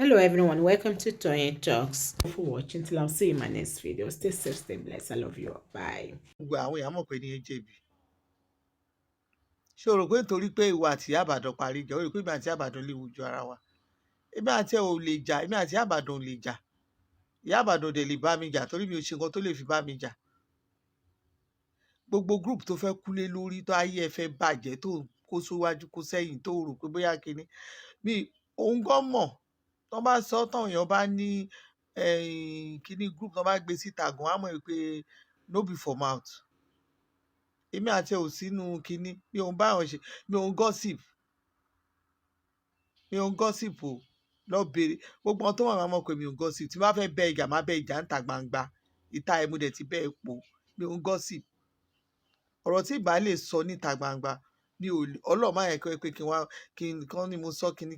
Hello everyone, welcome to Toyeen Talks. Thank you for watching till I'll see you in my next video. Stay safe, stay blessed. I love you all. Bye. gbogbo àwọn èèyàn mọ̀ pé ní jẹ̀bi ṣé o rò pé nítorí pé ìwà àti Ìyá Ìbàdàn parí ìjà o rò pé èmi àti Ìyá Ìbàdàn lè wojú ara wa èmi àti ẹ ò lè jà èmi àti Ìyá Ìbàdàn ò lè jà Ìyá Ìbàdàn dẹ̀ lè bá mi jà torí mi ò ṣe nǹkan tó lè fi bá mi jà gbogbo group tó fẹ́ kúlé lórí tó ayé ẹ fẹ́ bàjẹ́ tó kó síwájú kó sẹ́yìn tó rò pé bóyá kinní mi òun gan mọ̀ tó bá sọ táwọn èèyàn bá ní kinní group tó bá gbé síta gan á mọ̀ pé no be for mouth èmi àti ẹ ò sínú kinní mi ò ń bá àwọn ṣe mi ò ń gossip o lọ bèrè gbogbo ohun tó wà máa mọ̀ pé mi ò ń gossip tí wọ́n bá fẹ́ bẹ ìjà má bẹ ìjà ń ta gbangba ìta ẹ̀ mo dẹ̀ ti bẹ́ẹ̀ po mi ò ń gossip ọ̀rọ̀ tí ìbá lè sọ níta gbangba mi ò ọlọ́ọ̀ má yẹ pé kí n kàn ní mo sọ kí n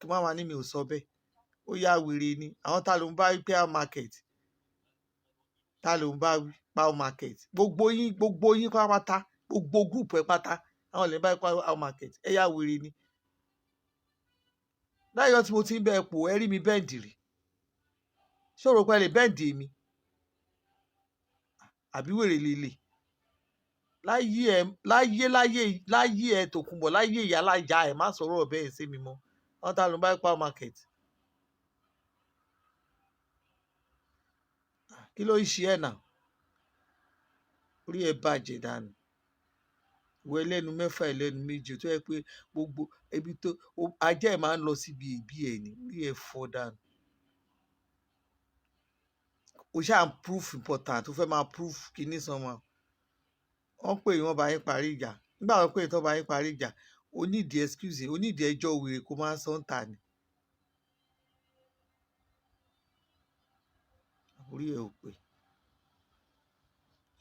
má wá ní mi ò sọ bẹ́ẹ̀ ó yá wèrè ni àwọn ta ló ń bá wí pé how market ta ló ń bá wí how market gbogbo yín pátá gbogbo group ẹ pátá àwọn lè bá wí pé how market ẹ yá wèrè ni láyọ̀ tí mo ti ń bẹ pò ẹ rí mi bẹ́ǹdì rí ṣòro pé ẹ lè bẹ́ǹdì mi àbí wèrè lélẹ̀ láyé ẹ Tòkunbọ̀ láyé ìyá láyà ẹ má sọ̀rọ̀ ọ̀bẹ ẹ̀ sí mi mọ́ àwọn ta ló ń bá wí pé how market kí ló ń ṣe ẹ̀ náà orí ẹ bàjẹ́ dànù wọ ẹlẹ́nu mẹ́fà ẹlẹ́nu méje tó yẹ pé gbogbo ibi tó ajá ẹ̀ máa ń lọ síbi ìbí ẹ̀ ní orí ẹ̀ fọ́ dànù o ṣáà ń proof important tó fẹ́ máa proof kinní sanwó wọ́n pè wọ́n bá yín parí ìjà nígbà wọ́n pè tó bá yín parí ìjà o nídìí excuse o nídìí ẹjọ́ wèrè kó máa ń sọ ń tà ní orí ẹ̀ ò pé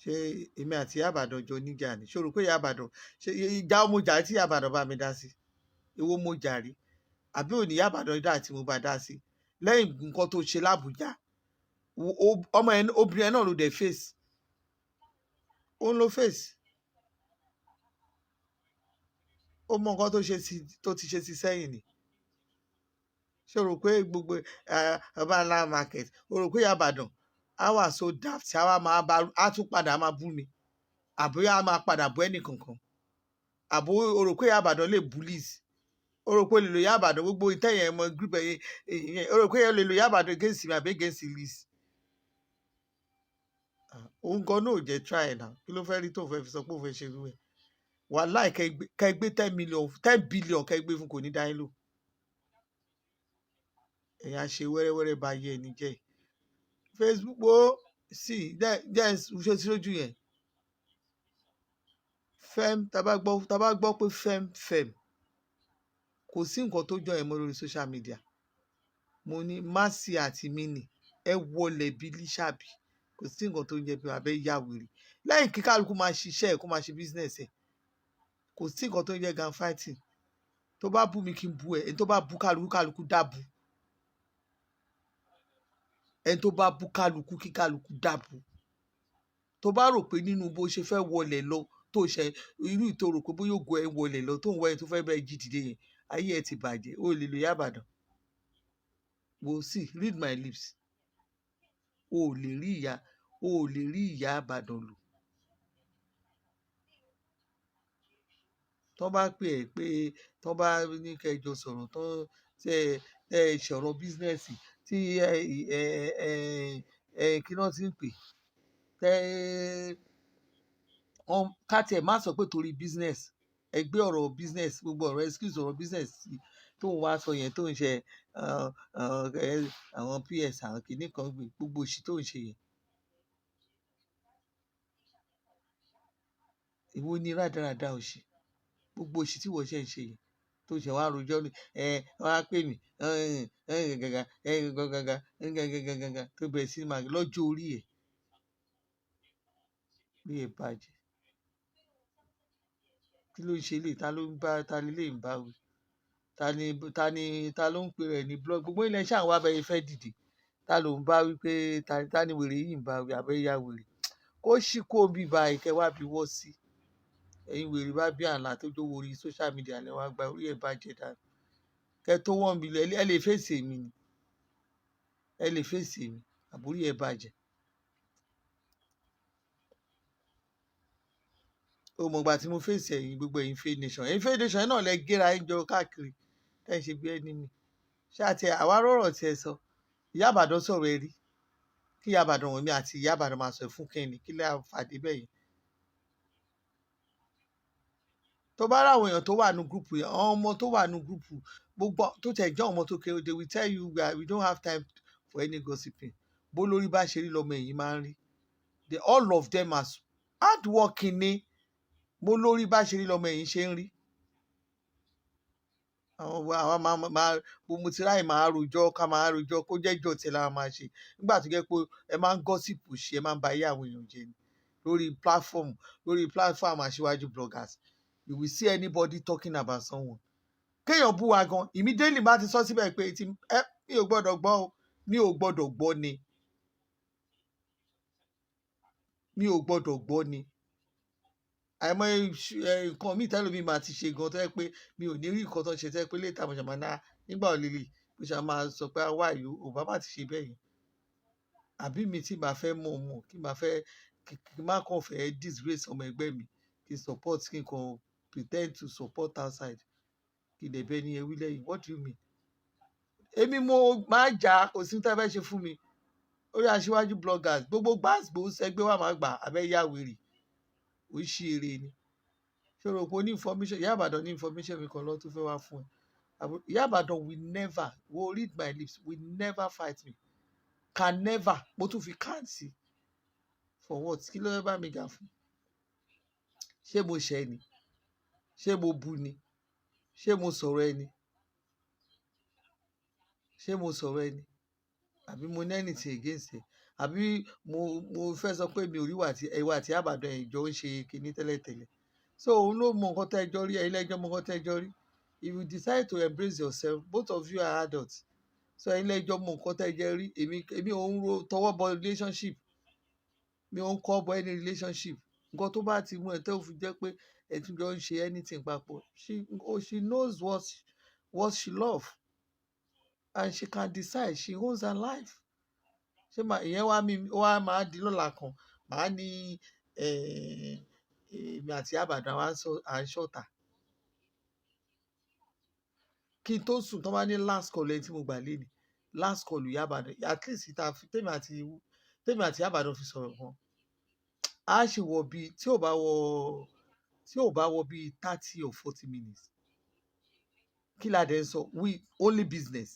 ṣé èmi àti Ìyá Ìbàdàn jọ níjà ni ṣó rò pé Ìyá Ìbàdàn ṣe ìjà mo jà tí Ìyá Ìbàdàn bá mi dá sí èwo mo jà rí àbí òní Ìyá Ìbàdàn dá tí mo bá dá sí lẹ́yìn nǹkan tó ṣe l'Ábùjá ọmọ ẹ obìnrin ẹ náà ló dẹ̀ face òun ló face ó mọ nǹkan tó ti ṣe sí sẹ́yìn ni ṣé o rò pé gbogbo ọba ńlá market o rò pé Ìyá Ìbàdàn á wà so daft á tún padà máa bú mi àbí á máa padà bú ẹnì kankan àbó o rò pé Ìyá Ìbàdàn lè bullies o rò pé o lè lo Ìyá Ìbàdàn gbogbo ìtẹ̀yẹ̀ ẹ̀mọ group ẹ̀yìn o rò pé o lè lo Ìyá Ìbàdàn against mi àbí against Liz òun gan náà ò jẹ́ try náà kí ló fẹ́ rí tó fẹ́ fi sọ pé òun fẹ́ ṣe irú ẹ̀ wàláì kẹ́ gbé 10 billion kẹ́ gbé fún kò ní dá yín lò ẹ̀yà ṣe wẹ́rẹ́wẹ́rẹ́ bá yẹ ẹni jẹ́ Facebook wo sí jẹ́ ṣe sí lójú yẹn fem tá bá gbọ́ pé fem kò sí nǹkan tó jọ ẹ̀ mọ́ lórí social media mo ní Mercy àti Mini ẹ wọlé bí Lísàbí kò sí nǹkan tó ń jẹ pé abẹ́ yà wèrè lẹ́yìn kí kálukú máa ṣiṣẹ́ ẹ̀ kó máa ṣe business ẹ̀ kò sí nǹkan tó ń jẹ gan fighting tó bá bú mi kí n bú ẹ ẹni tó bá bú kálukú dábù ẹni tó bá bú kálukú kí kálukú dábù tó bá rò pé nínú bó ṣe fẹ́ wọlé lọ tó ṣe irú ìtòrò pé bóyá ògo ẹ wọlé lọ tó ń wọ ẹ tó fẹ́ bẹ́ẹ̀ jí dìde yẹn ayé ẹ ti bàjẹ́ ó lè lo Ìyá Ìbàdàn wò sí read my lips o ò lè rí Ìyá Ìbàdàn lò tó bá pè ẹ́ pé tó bá ní kẹjọ sọ̀rọ̀ tó ẹ ṣọ̀rọ̀ bísínẹ́sì tí kí náà ti ń pè ká tiẹ̀ má sọ pé torí business ẹ gbé ọ̀rọ̀ business gbogbo ọ̀rọ̀ excuse ọ̀rọ̀ business tó ń wá sọ yẹn tó ń ṣe àwọn ps àwọn kìíní kan gbogbo òṣì tó ń ṣe yẹn ìwọ ni rádaràda òṣì gbogbo òṣì tí wọ́n ṣe ń ṣe yẹn tó ṣe wá rojọ́ ní wọ́n á pè mí gàgà tó bẹ̀rẹ̀ sí máa lọ́jọ́ orí ẹ̀ bí ẹ bàjẹ́ kí ló ń ṣe lè ta ló ń bá ta lè ń bá wí ta ló ń pè rẹ̀ ní blog gbogbo ilẹ̀ ṣáà wá bẹ́ẹ̀ fẹ́ dìde ta ló ń bá wí pé ta ni wèrè yìí ń bá wí àbẹ́yà wèrè kó ṣì kó bí ba ìkẹ́ wá bí wọ́ sí ẹ̀yin wèrè bá bí àlá tó jó orí social media lẹ́ wá gba orí ẹ̀ bàjẹ́ dànù kẹ́ tó 1 million ẹ lè fèsì èmi ni ẹ lè fèsì mi àbúrí ẹ bàjẹ́. ó mọ̀ gbà tí mo fèsì ẹ̀yin gbogbo ẹ̀yin Faith Nation náà lẹ gẹ́ra ẹ̀ jọ káàkiri ẹ̀ ṣe bí ẹni mi ṣáàtì àwa rọ̀rọ̀ tiẹ̀ sọ. Ìyá Ìbàdàn sọ̀rọ̀ ẹ rí kí Ìyá Ìbàdàn wọ̀nyí àti Ìyá Ìbàdàn máa sọ fún kẹ́ni kí lè fàdé bẹ́yìn. tó bá ráwọn èèyàn tó wà ní gúrùpù yẹn àwọn ọmọ tó wà ní gúrùpù gbogbo tó tẹ̀ jẹ́ ọmọ tó kéré they will tell you we don't have time for any gossiping. bó lórí bá ṣe rí lọmọ ẹ̀yìn máa ń rí all of them as hard working ni bó lórí bá ṣe rí lọmọ ẹ̀yìn ṣe ń rí. àwọn máa mo ti ráì máa rojọ́ ká máa rojọ́ kó jẹ́ ìjọ tí ẹ lára máa ṣe nígbà tó jẹ́ pé ẹ máa ń gọ́sìpù ṣe ẹ máa ń ba ayé àwọn èèyàn jẹ ni lórí platform Aṣíwájú bloggers you will see anybody talking about someone. kéèyàn bú wa gan immediately bá ti sọ síbẹ̀ pé mi ò gbọ́dọ̀ gbọ́ o mi ò gbọ́dọ̀ gbọ́ ni mi ò gbọ́dọ̀ gbọ́ ni àìmọ̀ nǹkan míì tẹ́lẹ̀ mi máa ti ṣe gan tó yẹ pé mi ò ní rí nǹkan tó ń ṣe tó yẹ pé léètà mo ṣàmà náà nígbà òlìlì mo ṣàmà sọ pé wá ìlú Obama ti ṣe bẹ́ẹ̀ yẹn àbí mi tí màá fẹ́ mọ̀ kí màá fẹ́ kí má kàn fẹ́ disgrace ọmọ ẹgbẹ́ mi kí support kí n kàn pretend to support outside kí lè bẹ́ẹ̀ ni ẹ wí lẹ́yìn what do you mean. èmi mo máa jà kò sí tẹ́ fẹ́ ṣe fún mi orí Aṣíwájú bloggers gbogbo gbàgbó ẹgbẹ́ wa máa gbà abẹ́ yá wèrè ó ṣí eré ni ṣòro pé ó ní information Ìyá Ìbàdàn ní information mi kan lọ tó fẹ́ wá fún ẹ Ìyá Ìbàdàn will never read my lips will never fight me can never mo tún fi can't sí for what kí ló fẹ́ bá mi jà fún ṣé mo ṣẹ̀ ni ṣé mo bu ni ṣé mo sọ̀rọ̀ ẹni ṣé mo sọ̀rọ̀ ẹni àbí mo ní anything against ẹ àbí mo fẹ́ sọ pé mi ò rí ìwà àti Ìbàdàn ìjọ ń ṣe kinní tẹ́lẹ̀tẹ́lẹ̀ so òun ló mọ nǹkan tẹ́ ẹjọ́ rí ẹ̀yin lẹ́jọ́ mọ nǹkan tẹ́ ẹjọ́ rí if you decide to embrace yourself both of you are adults so ẹ̀yin lẹ́jọ́ mọ nǹkan tẹ́ ẹjọ́ rí èmi ò ń tọwọ́ bọ relationship mi ò ń kọ́ bọ any relationship nǹkan tó bá ti mú ẹ tẹ́ ò fi jẹ́ pé ẹ tún jọ ń ṣe anything papọ̀ she knows what she love and she can decide she owns her life ṣé ìyẹn wá máa di lọ́la kan màá ní èmi àti Ìbàdàn à ń ṣọ̀tá kí n tó sùn tó bá ní last call ẹni tí mo gbà lé ní last call Ìyá Ìbàdàn at least tèmi àti Ìbàdàn fi sọ̀rọ̀ kan a ṣì wọ bíi tí ò bá wọ bíi 30 or 40 minutes kí la dẹ̀ ń sọ we only business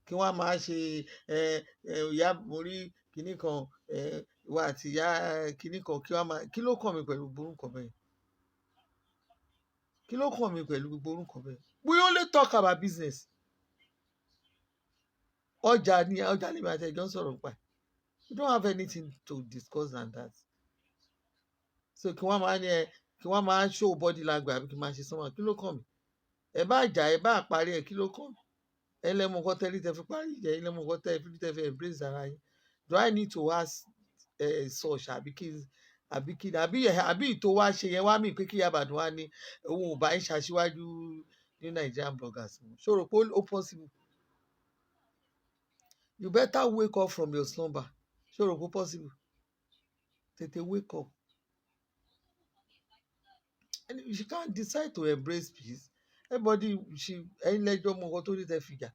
kí wọ́n máa ṣe ìyá mórí kinní kan ìwà àti ìyá kinní kan kí ló kàn mí pẹ̀lú gbogbo orúkọ bẹ́ẹ̀ kí ló kàn mí pẹ̀lú gbogbo orúkọ bẹ́ẹ̀ we only talk about business ọjà ni mi àti ẹjọ́ ń sọ̀rọ̀ pa we don't have anything to discuss than that so kí wọ́n máa show body language àbí kí n máa ṣe sọ́mọ́ kí ló kàn mí ẹ bá jà ẹ bá parí ẹ kí ló kàn mí ẹlẹ́mu nǹkan tẹ́lí tẹ́ fi parí ìjà ẹlẹ́mu nǹkan tẹ́ fi embrace ara yín do I need to ask such àbí ìtò wá ṣe yẹn wá mí pé kí Ìyá Ìbàdàn wá ní òun ò bá ń ṣaṣíwájú ní Nigerian bloggers ṣòro pé ó possible you better wake up from your slumber ṣòro pé ó possible tètè wake up and if you can't decide to embrace peace everybody ẹ̀yin lẹ́jọ́ mọ nǹkan tó ní tẹ́ fi jà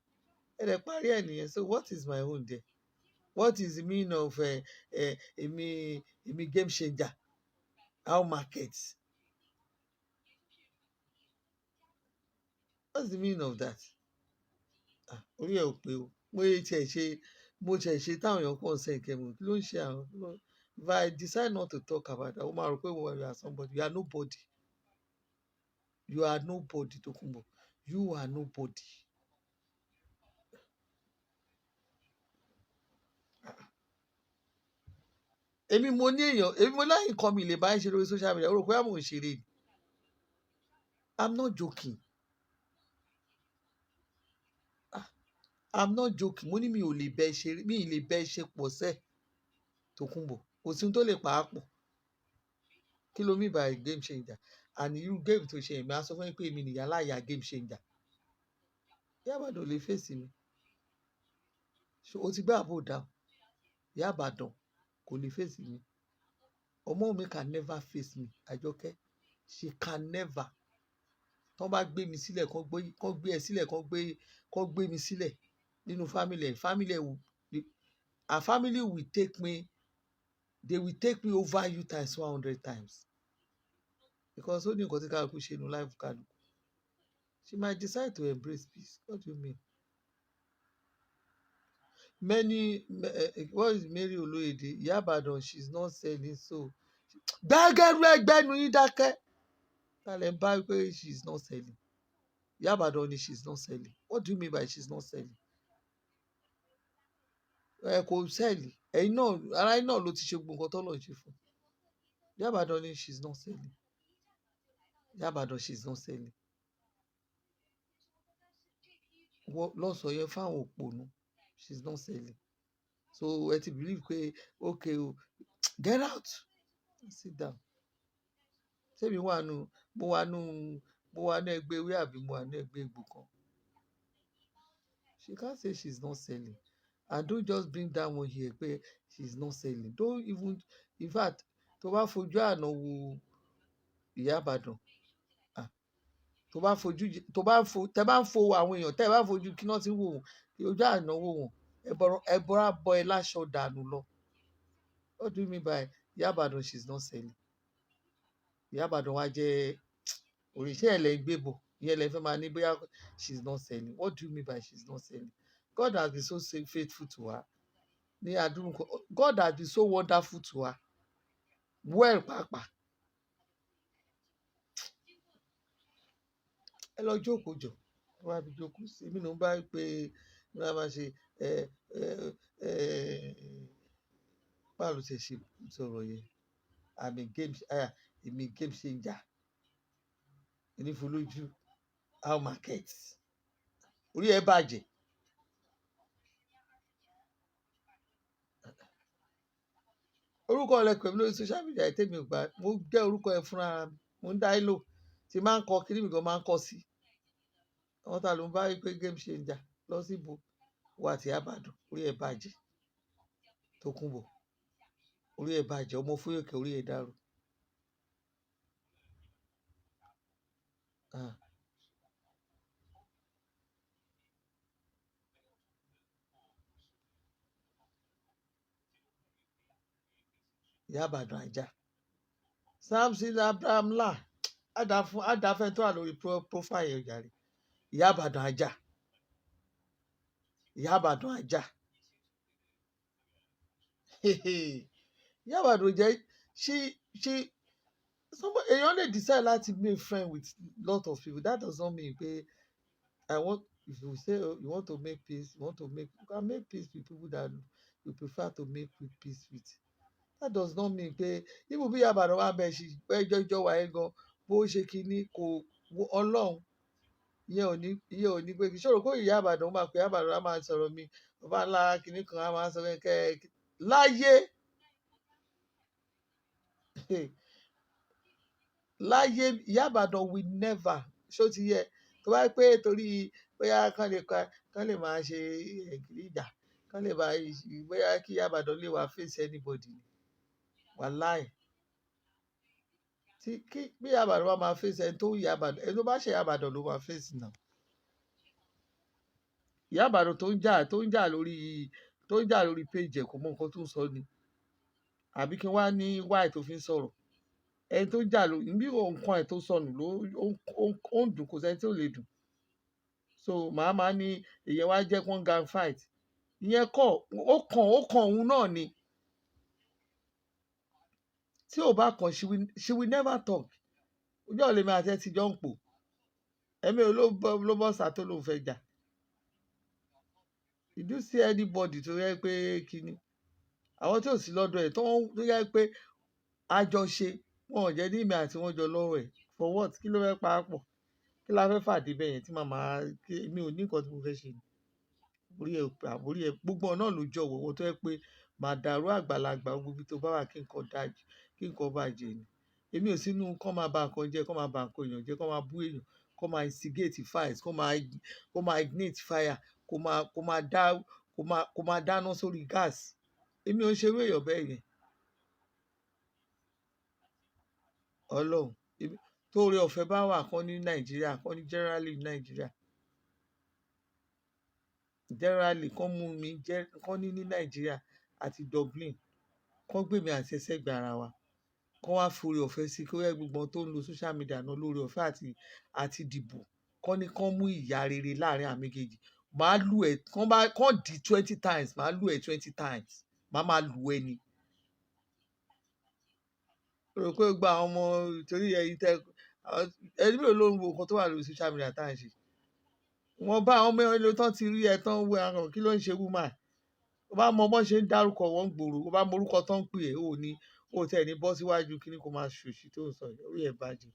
ẹ lè parí ẹ̀ nìyẹn so what is my own there what is the meaning of èmi game changer how market what's the meaning of that orí ẹ̀ ò pé o mo ṣe táwọn èèyàn kàn sẹ́yìn kẹ́mu kí ló ń ṣe àwọn if I decide not to talk about that ó máa rò pé you are somebody you are nobody Tókunbọ̀ you are nobody. èmi mo láyìn nǹkan mi lè bá ń ṣe lórí social media ó rò pé àmọ́ òṣèré ni I'm not joking mo ní mi ò lè bẹ ṣe mi ì lè bẹ ṣe pọ̀ sẹ́ Tókunbọ̀ kò sí tó lè pa á pọ̀ kí ló mí by game changer and irú game tó ṣe èmi á sọ fún yín pé èmi nìyá láyà game changer Ìyá Ìbàdàn ò lè fèsì mi o ti gbé àbò dáhùn. Ìyábàdàn kò lè face mi. Ọmọ mi can never face me. Àjọkẹ́, she can never. Tán bá gbé mi sílẹ̀, kán gbé ẹ sílẹ̀, kán gbé mi sílẹ̀ nínú family ẹ̀. Her family will take me, they will take me over you times 100 times. Because ó ní nǹkan tí kálukú ṣe nínú life kálukú. She might decide to embrace peace. What do you mean? What is Mary Oloyede? Iyabadan, she's not selling, so gbẹ́gẹ́rú ẹgbẹ́nu yín dákẹ́. Tálẹ̀ ń bá wípé she's not selling. Iyabadan ni she's not selling. What do you mean by she's not selling? Kò sẹ́ẹ̀lì. Ẹ̀yin náà, ara yín náà ló ti ṣe gbogbo nǹkan t'Ọlọ́run ṣe fún. Iyabadan ni she's not selling. Iyabadan, she's not selling. Lọ́sọ̀ yẹn fáwọn òpònú, she's not selling. So ẹ ti believe pé okay o, get out, sit down. Ṣébi mo wà nú ẹgbẹ́ ewé àbí mo wà nú ẹgbẹ́ egbò kan. She can't say she's not selling. And don't just bring that one here pé she's not selling. Don't even, in fact, tó bá fojú àná wo Ìyábàdàn, tẹ bá ń fo àwọn èèyàn, tẹ bá ń fojú kí náà ti ń wò wọn, ojú àná wò wọn, ẹ bọ́ra bọ ẹ láṣọ dànù lọ. What do you mean by Ìyábàdàn she's not selling? Ìyábàdàn wa jẹ́ òrìṣẹ́ ẹ̀ lẹ́ ń gbé bọ̀, ìyẹn lẹ́ fẹ́ máa ní bóyá she's not selling. What do you mean by she's not selling? God has been so faithful to her. God has been so wonderful to her. Well, pàápàá. Ẹ lọ jókòó jọ, wọ́n á fi jókòó sí. Èmi ló ń bá pé ní wọ́n máa ṣe báwo ló ṣe sọ̀rọ̀ yẹn? Èmi game changer. Onífolójú, how market? Orí ẹ bàjẹ́. Orúkọ ọ̀lẹ́kọ̀ọ́ mi lórí social media tèmi ò gbà. Mo jẹ́ orúkọ ẹ fúnra mi. Mo ń dá lò. Tí máa ń kọ kiri mi gan máa ń kọ sí. Àwọn ta ló ń bá wí pé game changer lọ síbo wà tí Ìyábàdàn, orí ẹ bàjẹ́. Tókunbọ̀, orí ẹ bàjẹ́. Ọmọ Fóyèkẹ́, orí ẹ dàrú. Ìyábàdàn ajá. Samson Abraham là àdáfẹ́ tó wà lórí profile yẹn jàre. Ìyábàdàn ajá. Ìyábàdàn ajá. Ìyábàdàn jẹ́ èèyàn lè decide láti make friend with lot of people. That does not mean pé if you say you want to make peace, you can make peace with people that you prefer to make peace with. That does not mean pé even bí Ìyábàdàn wà bẹ́ẹ̀ ṣe ẹjọ́ wà ẹ́ gan bó ṣe kíní kò Ọlọ́run ìyẹn ò ní pé kí ṣòro kó Ìyábàdàn máa pè Ìyábàdàn á máa sọ̀rọ̀ mi bàbá ńlá kíní kan á máa sọ kẹ́ láyé Ìyábàdàn will never ṣó ti yẹ tó bá pé torí bóyá kán lè máa ṣe ìjà kán lè máa bóyá kí Ìyábàdàn lè wá face anybody wàláì bí Ìyábàdàn bá máa face ẹni tó Ìyábàdàn ẹni tó bá ṣe Ìyábàdàn ló máa face náà. Ìyábàdàn tó ń jà lórí page ẹ̀ kò mọ nǹkan tó ń sọ ni àbí kí wọ́n á ní why tó fi ń sọ̀rọ̀ ẹni tó ń jà lórí bí nǹkan ẹ̀ tó sọnù ló ó ń dùn kò sẹ́ni tí ò lè dùn so màá ní èyàn wá jẹ́ kán gang fight ìyẹn kọ́ ó kàn òun náà ni tí ò bá kàn she will never talk ojú ọ̀lẹ́ mi àti ẹ ti jọ ń pò ẹ̀mí ló bọ́ sá tó lóun fẹ́ jà. Did you see anybody tó yẹ pé kíni àwọn tí ò sí lọ́dọ̀ ẹ̀ tó yẹ pé àjọṣe wọn ò jẹ́ ní ìmọ̀ àti wọ́n jọ lọ́wọ́ ẹ̀ for what kí ló fẹ́ pa á pọ̀ kí la fẹ́ fàdé bẹ́ẹ̀ yẹn tí màmá mi ò ní nǹkan tí mo fẹ́ ṣe àbórí ẹ̀ gbogbo náà ló jọ wọ́wọ́ tó yẹ pé màdàrú àgbàlagbà gbogbo tó bá wà kí nǹkan bàjẹ́ ni èmi ò sínú kán máa ba nǹkan jẹ́ kán máa ba nǹkan èèyàn jẹ́ kán máa bú èèyàn kán máa instigate fight kán máa ignite fire kó máa kó máa dáná sórí gáàsì. Èmi ò ń ṣerú èèyàn bẹ́ẹ̀ yẹn. Ọlọ́run tóore ọ̀fẹ́ bá wà kán ní Nàìjíríà, kán ní generally ní Nàìjíríà, generally kán mú mi kán ní Nàìjíríà àti Dublin, kán gbé mi àti ẹsẹ̀gbẹ̀ ara wa, kán wá forí ọ̀fẹ́ sí kó yẹ gbogbo tó ń lo social media náà lórí ọ̀fẹ́ àti dìbò, kán ní kán mú ìyà rere láàrin àmì kejì. Màá lù ẹ́ kán dì 20 times, màá lù ẹ́ 20 times, màá máa lù ẹ́ ni. Rò pé gba àwọn ọmọ torí ẹ̀yin tẹ ẹni mélòó ló ń wo nǹkan tó wà lórí social media tá à ń ṣe. Wọ́n bá àwọn ọmọ ẹlò tán ti rí ẹ tán wẹ àrùn kí ló ń ṣe wúmà. Ó bá mọ bọ́n ṣe ń dárúkọ wọn gbòòrò, ó bá mọ orúkọ tán ń pè ẹ́ ó tẹ̀ ní bọ́ síwájú kí ni kò máa ṣòṣì tó ń sọ yìí, orí ẹ̀ bàjẹ́.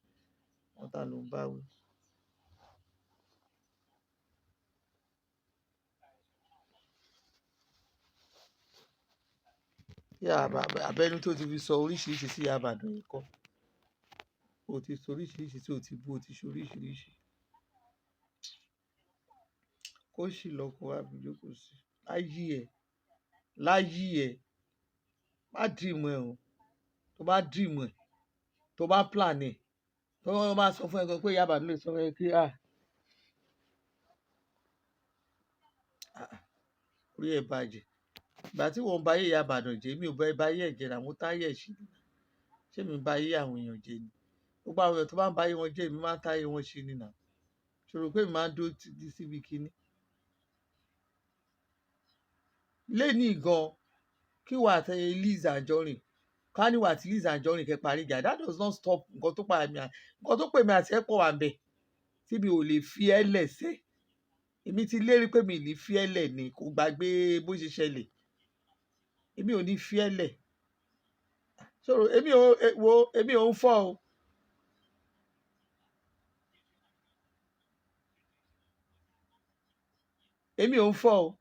Wọ́n ta ló ń bá wí. Abẹ́nú tó ti fi sọ oríṣiríṣi sí Ìyábàdàn yìí kọ́. O ti sọ oríṣiríṣi tí o ti bú, o ti ṣe oríṣiríṣi. Kó sì lọ kó wá bí jókòó sí. Láyé ẹ̀ má dìímù ẹ̀ o. Tó bá dìímù ẹ̀, tó bá plan ẹ̀, tó wọ́n bá sọ fún ẹ pé Ìyábàdàn lè sọ fún ẹ kí orí ẹ̀ bàjẹ́. Ìgbà tí wọ́n bá yé Ìyábàdàn jẹ́, mi ò bá ẹ bá yé ẹ̀jẹ̀ náà, mo táyé ẹ̀ ṣì ni. Ṣé mi bá yé àwọn èèyàn jẹ́ ni? Gbogbo àwọn èèyàn tó bá ń bá yé wọn jẹ́, èmi máa ń táyé wọn ṣe ni nà. Ṣòro pé mi máa ń dúró títí síbi kíní. Lénìí gan kí wà àti Liz Anjorin, ká ní wà àti Liz Anjorin kẹ́ parí ìjà, that does not stop nǹkan tó pè mí àti ẹ̀ pọ̀ wà ń bẹ̀ tí mi ò lè fi ẹ́ lẹ̀ sẹ́. Èmi ti lérí pé mi ò ní fi ẹ́ lẹ̀ ni, kò gbàgbé bó ṣe ṣẹlẹ̀. Èmi ò ní fi ẹ́ lẹ̀. Ṣòro èmi ò ń fọ́ o. Èmi ò ń fọ́ o.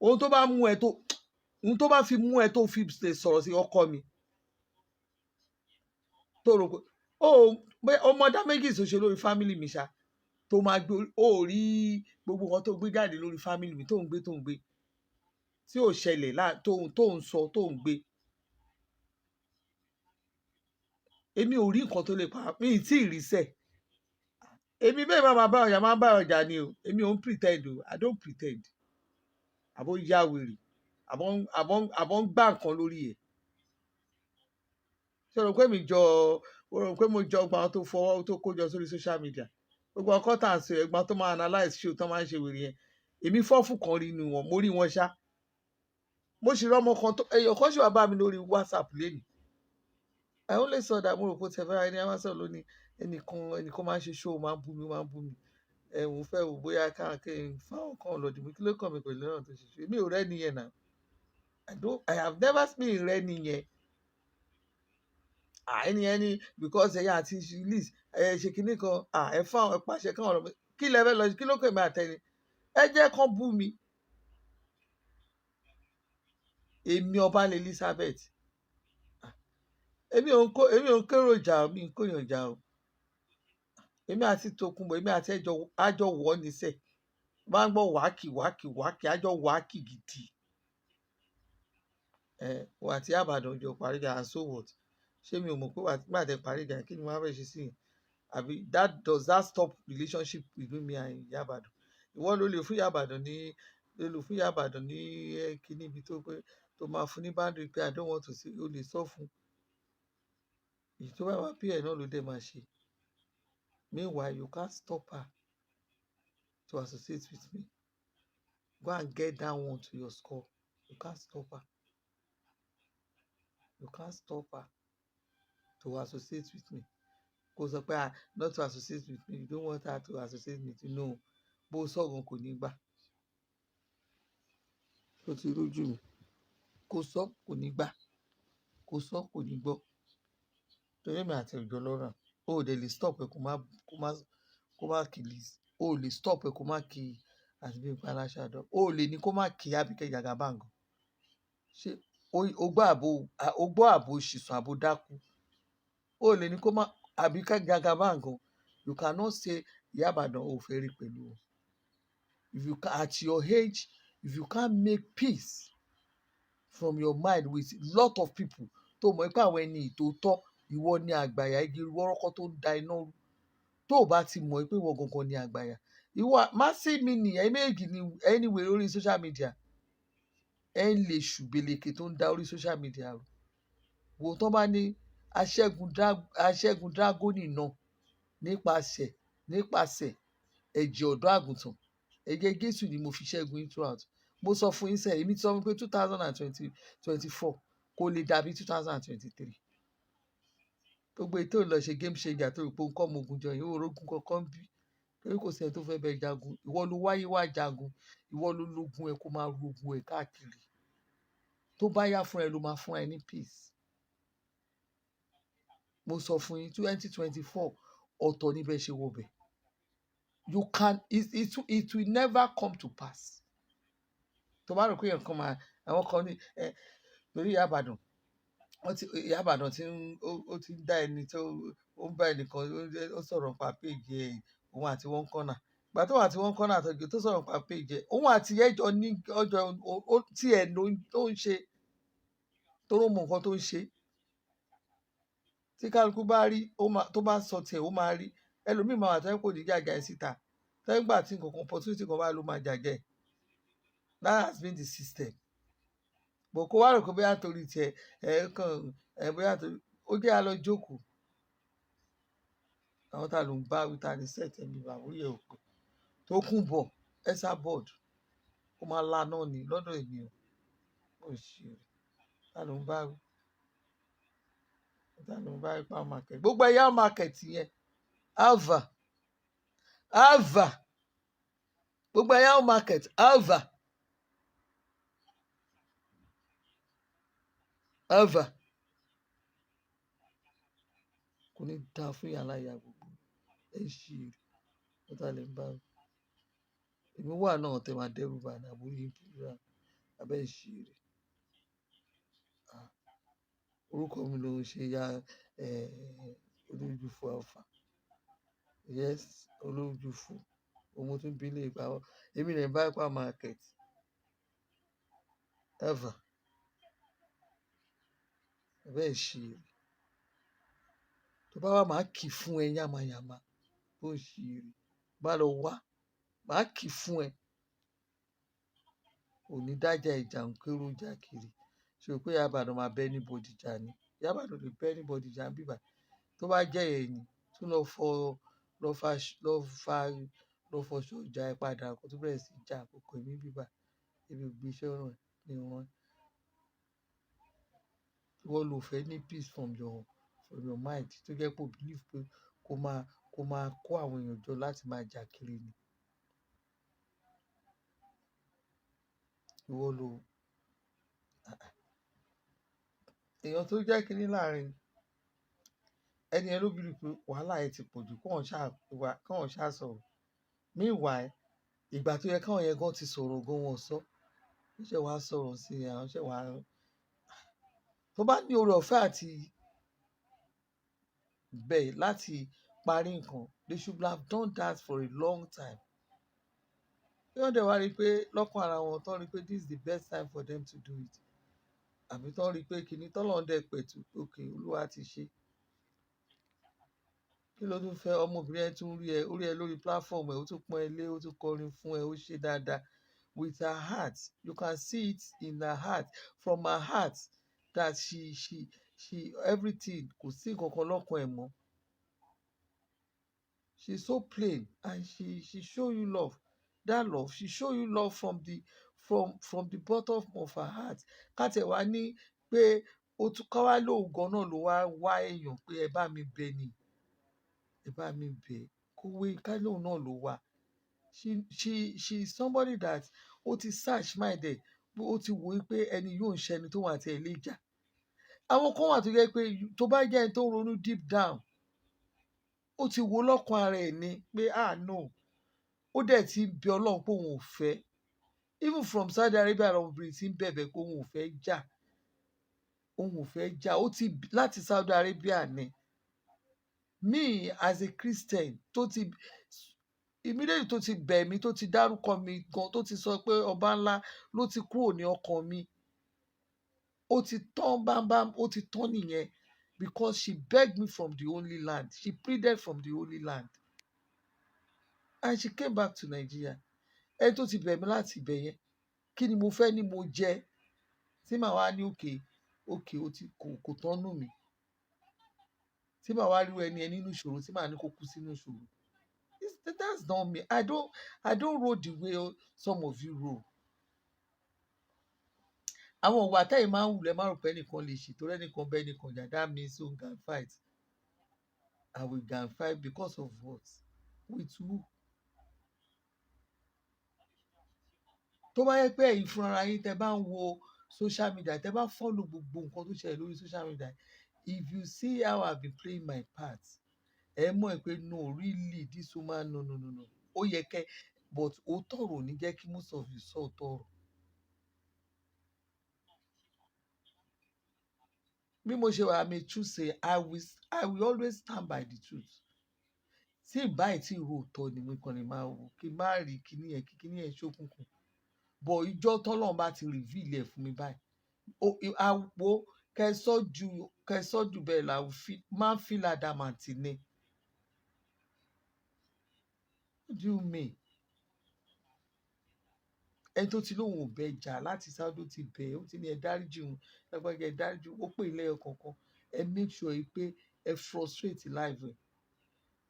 Ohun tó bá fi mú ẹ tó fi sọ̀rọ̀ sí ọkọ mi tó rò pé ọmọ dá méjì ṣoṣo lórí fámìlì mi ṣá, tó máa gbé rí gbogbo nǹkan tó gbé jáde lórí fámìlì mi tó ń gbé tí ò ṣẹlẹ̀ tó ń sọ tó ń gbé. Èmi ò rí nǹkan tó lè pa mí tí ì rí sẹ́. Èmi bẹ́ẹ̀ máa bá ọjà ni o. Èmi ò ń pretend o. I don't pretend. Àbọ̀ yá wèrè, àbọ̀ ń gbá nǹkan lórí ẹ̀. Ṣé o rò pé mo jọ ọgbà tó fọwọ́ tó kójọ sórí social media? Gbogbo ọkọ tà ń sọ ẹ̀gbọ́n tó máa analyse show tó máa ń ṣe wèrè yẹn. Èmi fọ́fù kan rí inú wọn, mo rí wọn ṣá. Mo sì rọ́mọ kan èèyàn kan sì wá bá mi lórí WhatsApp lénìí. I only saw that mo rò pé tẹ̀fẹ́ ẹni àwọn sọ̀rọ̀ lónìí ẹnìkan máa ń ṣe show máa ń bú mi. Mo fẹ́ wò bóyá káàkiri fáwọn kan lọ́dún mi kí ló kàn mí pẹ̀lú náà tó ṣe ṣe. Èmi ò rẹ́ nìyẹn náà. I have never seen rẹ́ nìyẹn. Ẹni because ẹ̀yà àti Liz ṣe kinní kan ẹ fáwọn ẹ pàṣẹ káwọn ọ̀rọ̀ mi kí lẹ fẹ́ lọ kí ló kàn mí àtẹni. Ẹ jẹ́ kán bú mi. Èmi ọba Elizabeth. Èmi ò ń kérò jà o, mi ń kóyàn jà o. Èmi àti Tòkunbọ̀, èmi àti àjọ wọ̀ níṣẹ́. Bá ń gbọ́ wákì àjọ wákì gidi. Wà àti Ìyábàdàn jọ parí ìjà and so what? Ṣé mi ò mọ̀ pé wà tẹ parí ìjà kí ni wọ́n á fẹ́ ṣe sí yẹn? Àbí does that stop relationship between me and Ìyábàdàn? Ìwọ ló lè fún Ìyábàdàn ní kíní ibi tó máa fún ní boundary pé I don't want to see, o lè sọ fún. Èyí tó bá wá pí ẹ̀ náà ló dé máa ṣe. Meanwhile, you can't stop her to associate with me. Go and get that one to your score. You can't stop her. You can't stop her to associate with me. Kò sọ pé not to associate with me. You don't want her to associate with you. No. Bó sọ̀rọ̀ kò ní gbà. Ó ti rújú mi. Kò sọ kò ní gbà. Kò sọ kò ní gbọ́. Torí mi àti ìjọ lọ́rùn. O ò dẹ̀ lè stop ẹ kó má kí Liz. O ò lè stop ẹ kó má kí àti bí ìpàdé aṣáájú. O ò lè ní kó má kí Àbíkẹ́ Jagaban. Ṣé o gbọ́ àbò ṣìṣàn àbò dákú? O ò lè ní kó má Àbíkẹ́ Jagaban. You cannot say Ìyábàdàn ò fẹ́ rí pẹ̀lú o. at your age, if you can't make peace from your mind with lot of people tó mọ̀ pé àwọn ẹni ìtòótọ́, ìwọ ni àgbàyà igi wọ́rọ́kọ́ tó ń da iná rú, tó o bá ti mọ̀ pé ìwọ gangan ni àgbàyà, ìwọ má sí mi nìyẹn méjì ni anyway lórí social media ẹ ń lè ṣùgbẹ́lẹ̀kẹ̀ tó ń da orí social media rú. Wo tó bá ní aṣẹ́gun dragoni náà nípasẹ̀ ẹ̀jẹ̀ ọ̀dọ́ àgùntàn, ẹ̀jẹ̀ Jésù ni mo fi ṣẹ́gun yín throughout. Mo sọ fún yín sẹ́yìn, èmi ti sọ fún pé 2024 kò lè dàbí 2023. Gbogbo ètò ìlọ ṣe game changer tó rò pé nǹkan ọmọ ogun jọ yìí orógun kankan bí torí kò sẹ́ni tó fẹ́ bẹ jagun. Ìwọ ló wáyé wá jagun, ìwọ ló lógun ẹ kó máa ru ogun ẹ káàkiri. Tó bá yá fún ẹ ló máa fún ẹ ní peace. Mo sọ fún yín 2024 ọ̀tọ̀ níbẹ̀ ṣe wọbẹ̀. It will never come to pass. Tó bá rò pé èèyàn kan máa àwọn kan ní torí Iyabadan tí ó ti ń dá ẹni tó ó ń bá ẹnìkan ó sọ̀rọ̀ nípa péjì ẹ̀ òun àti wọn kọ́nà. Ìgbà tó wà àti wọn kọ́nà tó sọ̀rọ̀ nípa péjì ẹ̀ òun àti ẹjọ́ ní ọjọ́ tí ẹ̀ ló ń ṣe tó ló mọ nǹkan tó ń ṣe. Tí kálukú bá rí tó bá sọ tiẹ̀ ó máa rí ẹlòmíì máa wà tó yẹ kó ní jàjà ẹ̀ síta tẹ́gbà tí nǹkan opportunity kan bá ló máa jàjà ẹ̀. That has been the system. Bọ̀ kó wá rò pé bóyá torí tiẹ̀ bóyá torí ó jẹ́ àlọ́ jókòó. Àwọn tá ló ń bá wí ta ní sẹ́ẹ̀tì ẹ̀mí bàbá orí ẹ̀ ò pé tó kún bọ̀ ẹ́sà board ó máa la náà ní lọ́dọ̀ èmi ò ṣe rẹ̀ tá ló ń bá wí pa market gbogbo ẹ̀yà market yẹn alva gbogbo ẹ̀yà market alva kò ní dáa fún yàrá ìyá gbogbo ẹ ṣe rè ọ̀tá lè ń bá wí. Èmi wà náà tẹ máa dẹ́rù bá ní àbúrò yín púpọ̀ abẹ́ ṣe rè. Orúkọ mi ló ń ṣe ya olójúfò alfa. Yes, olójúfò òun tún bí lè pa ọ́ èmi lè bá ipa market ever abẹ́ ṣe rè. Tó bá wà máa kì í fún ẹ yàmàyàmà bó ṣe rè bá lọ wá máa kì í fún ẹ òní dájà ìjà ń kérò jà kiri ṣe pé Iyabadan máa bẹ́ ní bòdìjà ni Iyabadan lè bẹ́ ní bòdìjà ń bíbà tó bá jẹ́ ẹ̀yìn tún lọ fọṣọ ìjà ẹ padà kó tó bẹ̀rẹ̀ sí ìjà àkókò èmi bíbà èmi ò gbé iṣẹ́ ràn ní wọn. Ìwọ ló fẹ́ ní peace from your mind tó jẹ́ pé o believe pé kó máa kó àwọn èèyàn jọ láti máa jà kiri ni. Ìwọ ló èèyàn tó jẹ́ kínní láàrin ẹni ẹ ló bìrì pé wàhálà ẹ ti pọ̀jù kọ́wọn ṣáà sọ̀rọ̀. Meanwhile ìgbà tó yẹ káwọn yẹn gan ti sọ̀rọ̀ gan wọn sọ ó ṣe wàá sọ̀rọ̀ sí i àwọn ṣe wàá tó bá ní oore ọ̀fẹ́ àti bẹ́ẹ̀ láti parí nǹkan they should have done that for a long time. Bí wọ́n dẹ̀ wá rí i pé lọ́kàn ara wọn tán rí i pé this is the best time for them to do it àbí tán rí i pé kìíní tọ́lọ́run dẹ̀ pẹ̀tù òkè olúwa ti ṣe. Kí ló tún fẹ́ ọmọbìnrin ẹ tún rí ẹ orí ẹ lórí platform ẹ ó tún pọ́n ẹ lé ó tún kọrin fún ẹ ó ṣe dáadáa with her heart you can see it in her heart from her heart that she everything kò sí nǹkan kan lọ́kàn ẹ̀ mọ́. She's so plain and she show you love. That love she show you love from the bottom of her heart. Kátẹ̀ wá ní pé ó tún ká wá lóògùn náà ló wá èèyàn pé ẹ bá mi bẹ̀ ni ẹ bá mi bẹ̀ kó wé ká lóun náà ló wà. She is somebody that ó ti search mind ẹ̀ ó ti wò ó pé ẹni yóò ń ṣẹni tó wà tí ẹ lè jà. Àwọn kan wà tó jẹ́ pé tó bá jẹ́ ẹni tó ń ronú deep down ó ti wo lọ́kàn ara ẹ̀ ni pé no ó dẹ̀ ti ń bẹ Ọlọ́run pé òun ò fẹ́ even from Saudi Arabia lọ́mọbìnrin ti ń bẹ̀bẹ̀ pé òun ò fẹ́ jà ó ti láti Saudi Arabia ni me as a Christian tó ti immediately tó ti bẹ̀ mí tó ti dárúkọ mi gan tó ti sọ pé ọba ńlá ló ti kúrò ní ọkàn mi ó ti tán bámbám ó ti tán nìyẹn because she begged me from the Holy Land she pleaded from the Holy Land and she came back to Nigeria ẹni tó ti bẹ̀ mí láti ibẹ̀ yẹn kí ni mo fẹ́ ni mo jẹ tí màá wá ní òkè ó ti kò tán nù mí tí màá wá rí ẹni nínú ìṣòro tí màá ní kó kú sínú ìṣòro. That's not me. I don't roll the way some of you roll. Àwọn òwò àtẹ̀yìn máa ń wù lẹ́ máa rò pé ẹnìkan lè ṣètò ẹnìkan bẹ́ẹ̀ nìkan jà that means you can fight. I will can fight because of what? With who? Tó bá yẹ pé ẹ̀yin fúnra yín tẹ́ bá ń wo social media tẹ́ bá follow gbogbo nǹkan tó ṣẹlẹ̀ lórí social media if you see how I been playing my part ẹ mọ̀ ẹ pé no really this woman no ó yẹ kẹ́ but ó tọrọ ní jẹ́ kí most of you sọ tọrọ. bí mo ṣe wà àmì truth say I will always stand by the truth. tí ìbáyìí tí ìró òótọ́ ni mo kàn lè máa wò kí n má rí kíní yẹn ṣókùnkùn bọ̀ ìjọ tọ́lọ́run bá ti reveal ẹ̀ fún mi báyìí àwo kẹsọ́jú bẹ́ẹ̀ là máa ń feel adamant ni. What do you mean? ẹni tó ti lóun ò bẹ jà láti Saudi ti bẹ̀ ó ti ní ẹ dáríjì òun ẹgbẹ́gẹ́ ẹ dáríjì ó pè ilé ẹ̀ kọ̀ọ̀kan ẹ make sure pé ẹ frustrate life ẹ̀.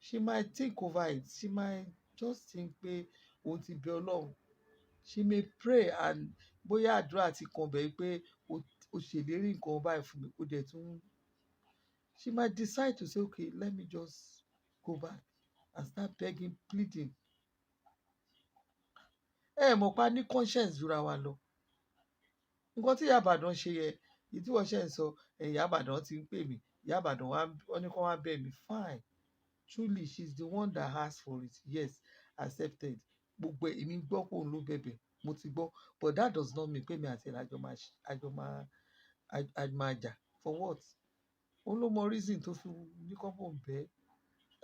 She might think over it she might just think pé òun ti bẹ Ọlọ́run she may pray and bóyá àdúrà ti kàn bẹ́ẹ̀ pé o ṣèlérí nǹkan báyìí fún mi ó dẹ̀ tún she might decide to say okay let me just go back and start begging pleading. Mọ̀ pa ní conscience jura wa lọ nǹkan tí Iyabadan ṣe yẹ èyí tí wọ́n ṣe ń sọ Iyabadan ti ń pè mí Iyabadan wọ́n ní kó wá bẹ̀ mí fine truly she is the one that asked for it yes accepted gbogbo èmi gbọ́ pé òun ló bẹ̀bẹ̀ mo ti gbọ́ but that does not mean pé mi àti àjọ máa jà for what òun ló mọ reason tó fi ní kọ́pọ̀ bẹ́ẹ̀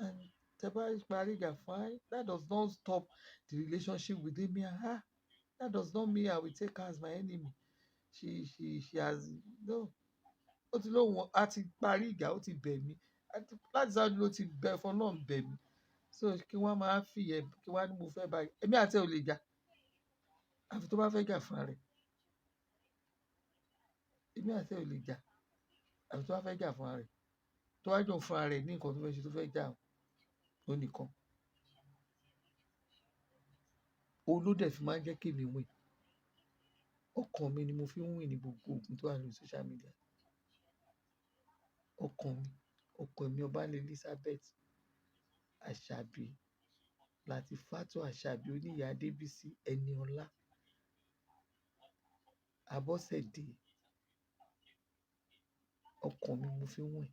and tẹ́ bá parí ìjà fine that does not stop the relationship within me and her that does not mean I will take her as my enemy she has no ó ti lóun á ti parí ìjà ó ti bẹ̀ mí láti sáájú ló ti bẹ̀ fún náà bẹ̀ mí so kí wọ́n máa fìyẹ kí wọ́n á ní mo fẹ́ báyìí èmi àti ẹ̀ ò lè jà àfi tó bá fẹ́ jà fúnra rẹ̀ èmi àti ẹ̀ ò lè jà àfi tó bá fẹ́ jà fúnra rẹ̀ tó wá jọ fúnra rẹ̀ ní nǹkan tó fẹ́ ṣe tó fẹ́ jà ó nìkan òun ló dẹ̀ fi máa ń jẹ́ kí èmi win ọkàn mi ni mo fi ń win ní gbogbo ogun tó wà lórí social media ọkàn mi Ọbalẹ̀ Elizabeth Àṣàbí Latifatu Àṣàbí Oníyìí Adébísí Ẹniọlá Abọ́sẹ̀dé ọkàn mi mo fi ń win.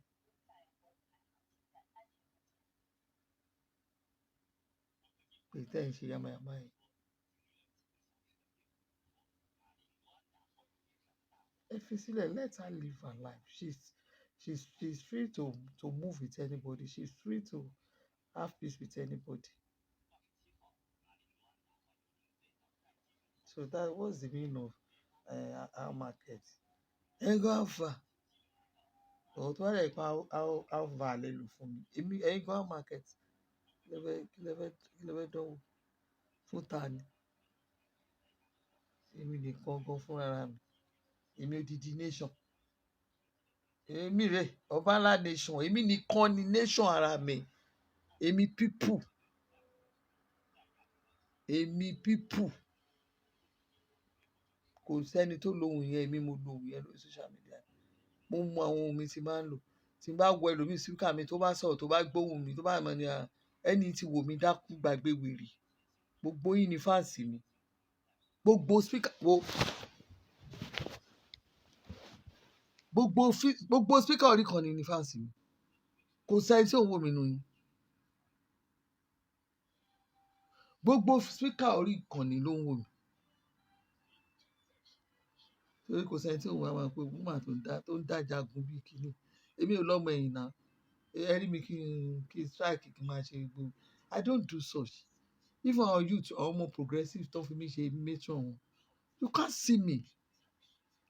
pé tẹ́ ń ṣe yamayama yẹn ẹ fi sílẹ̀ let her live her life she's free to move with anybody she's free to have peace with anybody. So that was the meaning of our market. Ẹ go how far? Ọ̀tọ̀ wà lẹ́yìn pa how far lè lò fún mi. Ẹ̀yin go how market? Kí lẹ fẹ́ dánwò? Fún ta ni? Èmi nìkan gan fúnra mi. Èmi odidi nation. Èmi rè Ọbànlá nation. Èmi nìkan ni nation ara mi. Èmi people. Kò sẹ́ni tó lo ohun yẹn èmi mo lo ohun yẹn lórí social media mo mọ àwọn ohun mi tí máa ń lò tí n bá wọ ẹlòmíì síkà mi tó bá sọ̀rọ̀ tó bá gbóhùn mi tó bá mọ̀ ní ẹni tí wò mí dákú gbàgbé wèrè gbogbo yín ni fáǹsì mi gbogbo spíkà orí kan ni fáǹsì mi kò sẹ́ni tí ò ń wò mí nù yín gbogbo spíkà orí kan ni ló ń wò mí. Torí kò sẹ́ni tí òun máa pé woman tó ń dájagun bíi kínní èmi ò lọ́mọ ẹ̀yìn náà ẹ rí mi kí n strike kí n máa ṣe gbogbo I don't do such even our youth àwọn ọmọ progressive tó fi mí ṣe matron wọn, you can't see me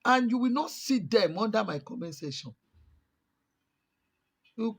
and you will not see them under my comment section. You